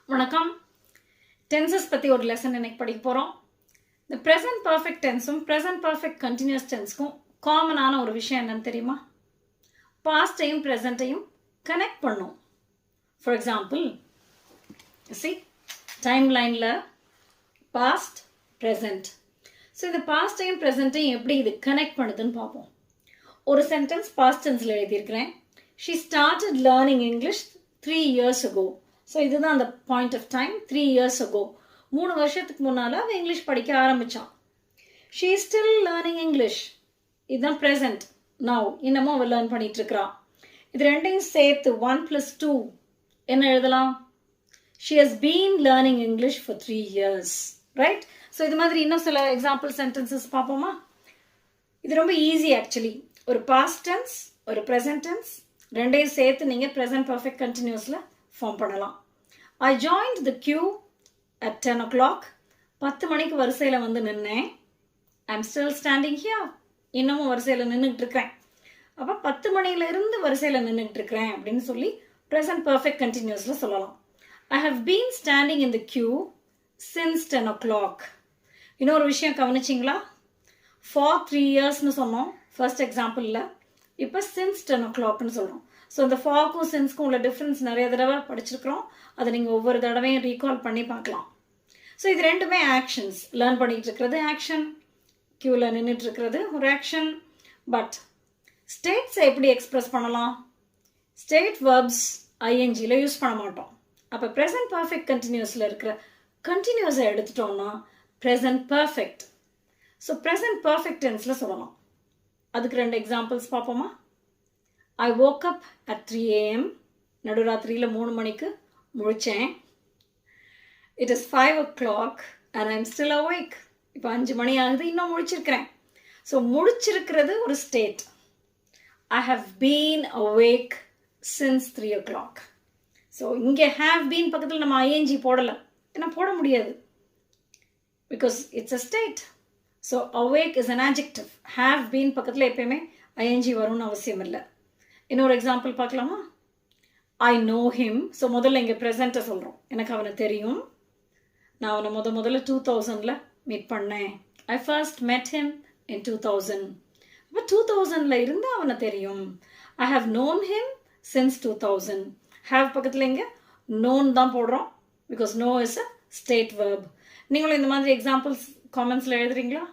வணக்கம். டென்சஸ் பற்றி ஒரு லெசன் இன்னைக்கு படிக்க போகிறோம். இந்த ப்ரெசன்ட் பர்ஃபெக்ட் டென்ஸும் ப்ரெசன்ட் பர்ஃபெக்ட் கண்டினியூஸ் டென்ஸ்க்கும் காமனான ஒரு விஷயம் என்னன்னு தெரியுமா? பாஸ்டையும் ப்ரெசண்ட்டையும் கனெக்ட் பண்ணும். ஃபார் எக்ஸாம்பிள், டைம் லைனில் பாஸ்ட் ப்ரெசண்ட். ஸோ இந்த பாஸ்டையும் ப்ரெசண்ட்டையும் எப்படி இது கனெக்ட் பண்ணுதுன்னு பார்ப்போம். ஒரு சென்டென்ஸ் பாஸ்ட் டென்ஸில் எழுதியிருக்கிறேன். She started learning English 3 years ago. So இதுதான் அந்த point of time, 3 years ago. 3 வருஷத்துக்கு முன்னால் அவள் இங்கிலீஷ் படிக்க ஆரம்பித்தான். She is still learning English. இதுதான் ப்ரெசன்ட். நவ் இன்னமும் அவள் லேர்ன் பண்ணிட்டு இருக்கிறா. இது ரெண்டையும் சேர்த்து 1 + 2 என்ன எழுதலாம்? She has been learning English for 3 years. Right? So இது மாதிரி இன்னும் சில எக்ஸாம்பிள் சென்டென்சஸ் பார்ப்போமா? இது ரொம்ப ஈஸி ஆக்சுவலி. ஒரு பாஸ்ட் டென்ஸ், ஒரு ப்ரெசன்ட் டென்ஸ், ரெண்டையும் சேர்த்து நீங்கள் ப்ரெசன்ட் பர்ஃபெக்ட் கண்டினியூஸில் ஃபார்ம் பண்ணலாம். I joined the queue at 10 o'clock. 10 மணிக்கு வரிசையில் வந்து நின்னேன். I'm still standing here. இன்னமும் வரிசையில் நின்றுட்டு இருக்கிறேன். அப்போ 10 மணியிலிருந்து வரிசையில் நின்றுட்டு இருக்கிறேன் அப்படின்னு சொல்லி ப்ரெசன்ட் பர்ஃபெக்ட் கண்டினியூஸில் சொல்லலாம். I have been standing in the queue since 10 o'clock. இன்னொரு விஷயம் கவனிச்சிங்களா? For 3 yearsனு சொன்னோம் ஃபர்ஸ்ட் எக்ஸாம்பிளில். இப்போ since 10 o'clockனு சொல்கிறோம். ஸோ இந்த ஃபார்க்கும் சென்ஸ்க்கும் உள்ள டிஃப்ரென்ஸ் நிறைய தடவை படிச்சிருக்கிறோம். அதை நீங்கள் ஒவ்வொரு தடவையும் ரீகால் பண்ணி பார்க்கலாம். ஸோ இது ரெண்டுமே ஆக்ஷன்ஸ். லேர்ன் பண்ணிகிட்டு இருக்கிறது ஆக்ஷன், க்யூவில் நின்றுட்டு இருக்கிறது ஒரு ஆக்ஷன். பட் ஸ்டேட்ஸை எப்படி எக்ஸ்பிரஸ் பண்ணலாம்? ஸ்டேட் வெர்ப்ஸ் ஐஎன்ஜியில் யூஸ் பண்ண மாட்டோம். அப்போ ப்ரெசன்ட் பர்ஃபெக்ட் கண்டினியூஸில் இருக்கிற கண்டினியூஸை எடுத்துட்டோம்னா present perfect. So present perfect டென்ஸில் சொல்லலாம். அதுக்கு 2 எக்ஸாம்பிள்ஸ் பார்ப்போமா? I woke up at 3 a.m. நடுராத்திரியில் 3 மணிக்கு முழிச்சேன். It is 5 o'clock and I'm still awake. இப்போ 5 மணி ஆகுது, இன்னும் முழிச்சிருக்கிறேன். ஸோ முழிச்சிருக்கிறது ஒரு state. I have been awake since 3 o'clock. So இங்கே have been பக்கத்தில் நம்ம ஐஎன்ஜி போடலை. ஏன்னா போட முடியாது. Because it's a state. So awake is an adjective. Have been பக்கத்தில் எப்பயுமே ஐஎன்ஜி வரும்னு அவசியம் இல்லை. இன்னொரு எக்ஸாம்பிள் பார்க்கலாமா? I know him. ஸோ முதல்ல இங்கே ப்ரெசண்ட்டை சொல்கிறோம். எனக்கு அவனை தெரியும். நான் அவனை முதல்ல 2000 மீட் பண்ணேன். I first met him in 2000. அப்போ 2000 இருந்து அவனை தெரியும். I have known him since 2000. Have பக்கத்தில் இங்கே நோன் தான் போடுறோம். Because know is a state verb. நீங்களும் இந்த மாதிரி எக்ஸாம்பிள்ஸ் காமெண்ட்ஸில் எழுதுறீங்களா?